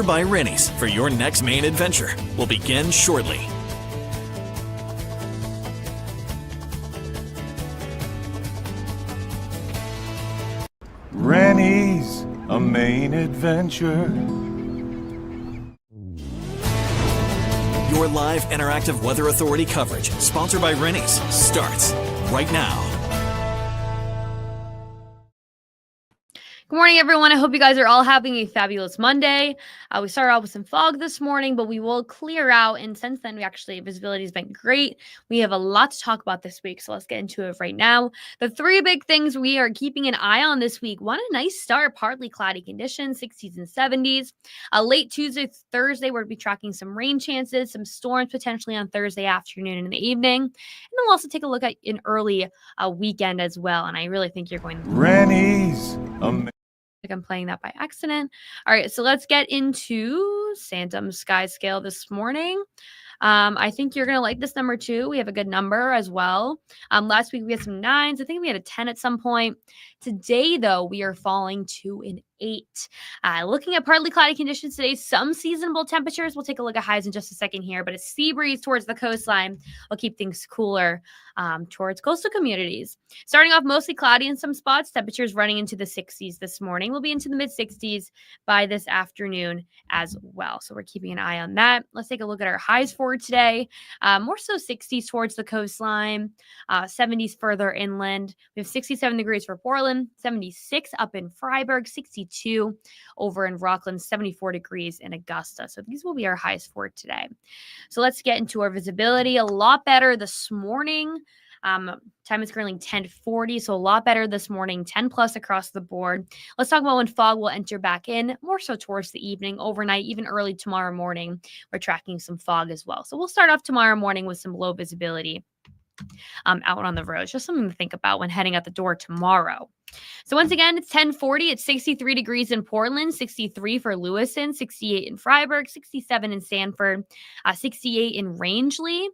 By Rennie's for your next main adventure will begin shortly. Rennie's, a main adventure. Your live interactive Weather Authority coverage, sponsored by Rennie's, starts right now. Good morning, everyone. I hope you guys are all having a fabulous Monday. We started out with some fog this morning, but we will clear out. And since then, visibility has been great. We have a lot to talk about this week, so let's get into it right now. The three big things we are keeping an eye on this week. One, a nice start, partly cloudy conditions, 60s and 70s. Late Tuesday, Thursday, we'll be tracking some rain chances, some storms potentially on Thursday afternoon and in the evening. And then we'll also take a look at an early weekend as well. And I really think you're going to... Rennie's, I'm playing that by accident. All right, so let's get into Phantom Sky Scale this morning. I think you're going to like this number too. We have a good number as well. Last week we had some 9s. I think we had a 10 at some point. Today, though, we are falling to an 8. Looking at partly cloudy conditions today, some seasonable temperatures. We'll take a look at highs in just a second here, but a sea breeze towards the coastline will keep things cooler towards coastal communities. Starting off mostly cloudy in some spots, temperatures running into the 60s this morning. We'll be into the mid-60s by this afternoon as well. So we're keeping an eye on that. Let's take a look at our highs for today. More so 60s towards the coastline, 70s further inland. We have 67 degrees for Portland, 76 up in Freiburg, 62 over in Rockland, 74 degrees in Augusta. So these will be our highs for today. So let's get into our visibility. A lot better this morning. Time is currently 10:40, so a lot better this morning, 10 plus across the board. Let's talk about when fog will enter back in, more so towards the evening, overnight, even early tomorrow morning. We're tracking some fog as well. So we'll start off tomorrow morning with some low visibility out on the roads. Just something to think about when heading out the door tomorrow. So once again, it's 10:40. It's 63 degrees in Portland, 63 for Lewiston, 68 in Freiburg, 67 in Sanford, 68 in Rangeley,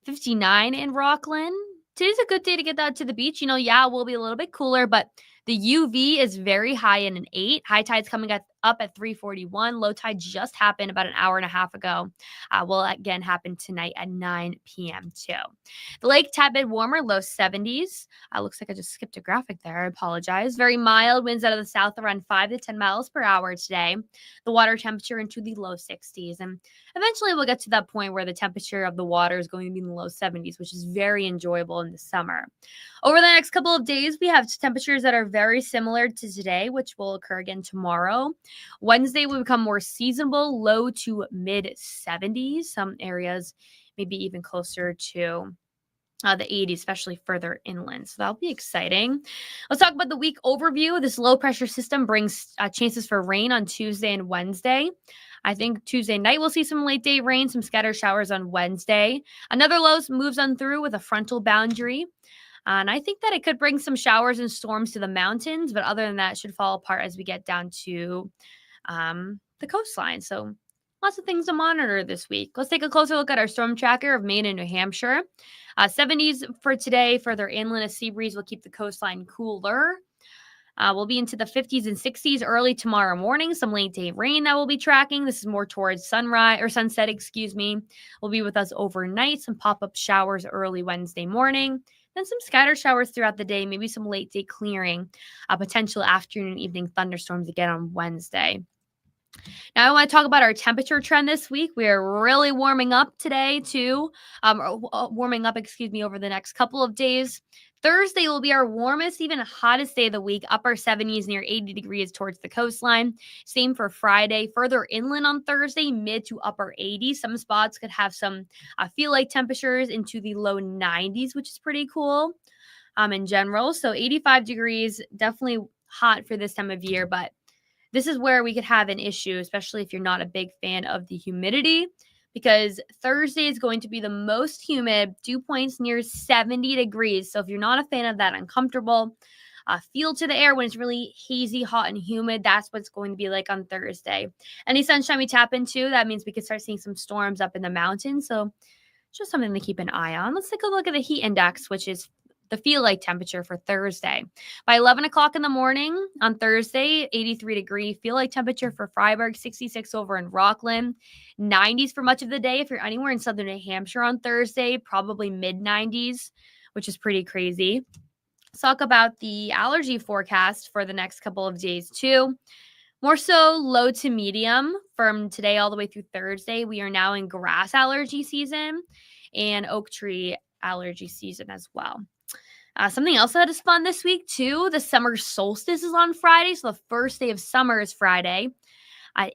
59 in Rockland. Today's a good day to get out to the beach. It will be a little bit cooler, but the UV is very high in an 8. High tide's coming up at 3:41. Low tide just happened about an hour and a half ago. Will again happen tonight at 9 p.m. too. The lake tad bit warmer, low 70s. Looks like I just skipped a graphic there. I apologize. Very mild winds out of the south around 5 to 10 miles per hour today. The water temperature into the low 60s. And eventually we'll get to that point where the temperature of the water is going to be in the low 70s, which is very enjoyable in the summer. Over the next couple of days, we have temperatures that are very similar to today, which will occur again tomorrow. Wednesday will become more seasonable, low to mid 70s. Some areas maybe even closer to the 80s, especially further inland. So that'll be exciting. Let's talk about the week overview. This low pressure system brings chances for rain on Tuesday and Wednesday. I think Tuesday night we'll see some late day rain, some scattered showers on Wednesday. Another low moves on through with a frontal boundary. And I think that it could bring some showers and storms to the mountains, but other than that, it should fall apart as we get down to the coastline. So lots of things to monitor this week. Let's take a closer look at our storm tracker of Maine and New Hampshire. 70s for today. Further inland, a sea breeze will keep the coastline cooler. We'll be into the 50s and 60s early tomorrow morning. Some late day rain that we'll be tracking. This is more towards sunset, will be with us overnight. Some pop-up showers early Wednesday morning. Then some scattered showers throughout the day, maybe some late day clearing, potential afternoon and evening thunderstorms again on Wednesday. Now I want to talk about our temperature trend this week. We are really warming up today too, over the next couple of days. Thursday will be our warmest, even hottest day of the week, upper 70s near 80 degrees towards the coastline. Same for Friday. Further inland on Thursday, mid to upper 80s. Some spots could have some feel-like temperatures into the low 90s, which is pretty cool in general. So 85 degrees, definitely hot for this time of year, but this is where we could have an issue, especially if you're not a big fan of the humidity, because Thursday is going to be the most humid, dew points near 70 degrees. So if you're not a fan of that uncomfortable feel to the air when it's really hazy, hot, and humid, that's what it's going to be like on Thursday. Any sunshine we tap into, that means we could start seeing some storms up in the mountains. So just something to keep an eye on. Let's take a look at the heat index, which is the feel like temperature for Thursday. By 11 o'clock in the morning on Thursday, 83-degree feel like temperature for Freiburg, 66 over in Rockland, 90s for much of the day. If you're anywhere in southern New Hampshire on Thursday, probably mid-90s, which is pretty crazy. Let's talk about the allergy forecast for the next couple of days too. More so low to medium from today all the way through Thursday. We are now in grass allergy season and oak tree allergy season as well. Something else that is fun this week too, the summer solstice is on Friday. So the first day of summer is Friday.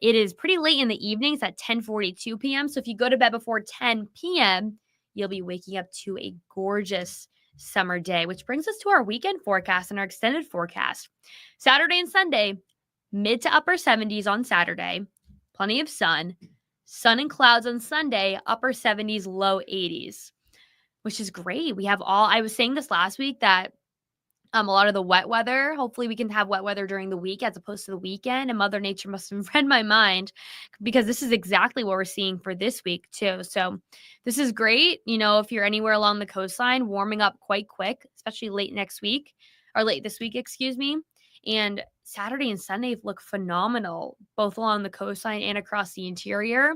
It is pretty late in the evenings at 10:42 p.m. So if you go to bed before 10 p.m., you'll be waking up to a gorgeous summer day, which brings us to our weekend forecast and our extended forecast. Saturday and Sunday, mid to upper 70s on Saturday, plenty of sun and clouds on Sunday, upper 70s, low 80s, which is great. I was saying this last week that a lot of the wet weather, hopefully we can have wet weather during the week as opposed to the weekend, and Mother Nature must have read my mind because this is exactly what we're seeing for this week too. So this is great. If you're anywhere along the coastline, warming up quite quick, especially late this week, and Saturday and Sunday look phenomenal, both along the coastline and across the interior.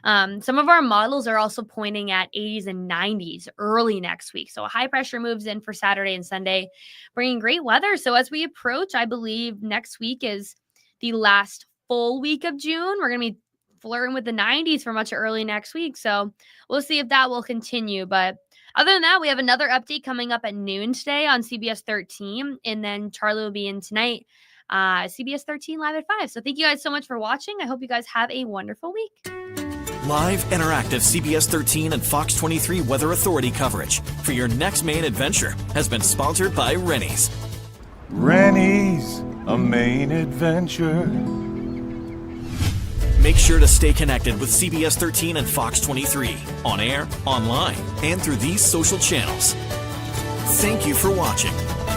Some of our models are also pointing at 80s and 90s early next week. So a high pressure moves in for Saturday and Sunday, bringing great weather. So as we approach, I believe next week is the last full week of June. We're going to be flirting with the 90s for much early next week. So we'll see if that will continue. But other than that, we have another update coming up at noon today on CBS 13. And then Charlie will be in tonight, CBS 13 live at 5. So thank you guys so much for watching. I hope you guys have a wonderful week. Live, interactive CBS 13 and Fox 23 Weather Authority coverage for your next main adventure has been sponsored by Rennie's. Rennie's, a Maine adventure. Make sure to stay connected with CBS 13 and Fox 23 on air, online, and through these social channels. Thank you for watching.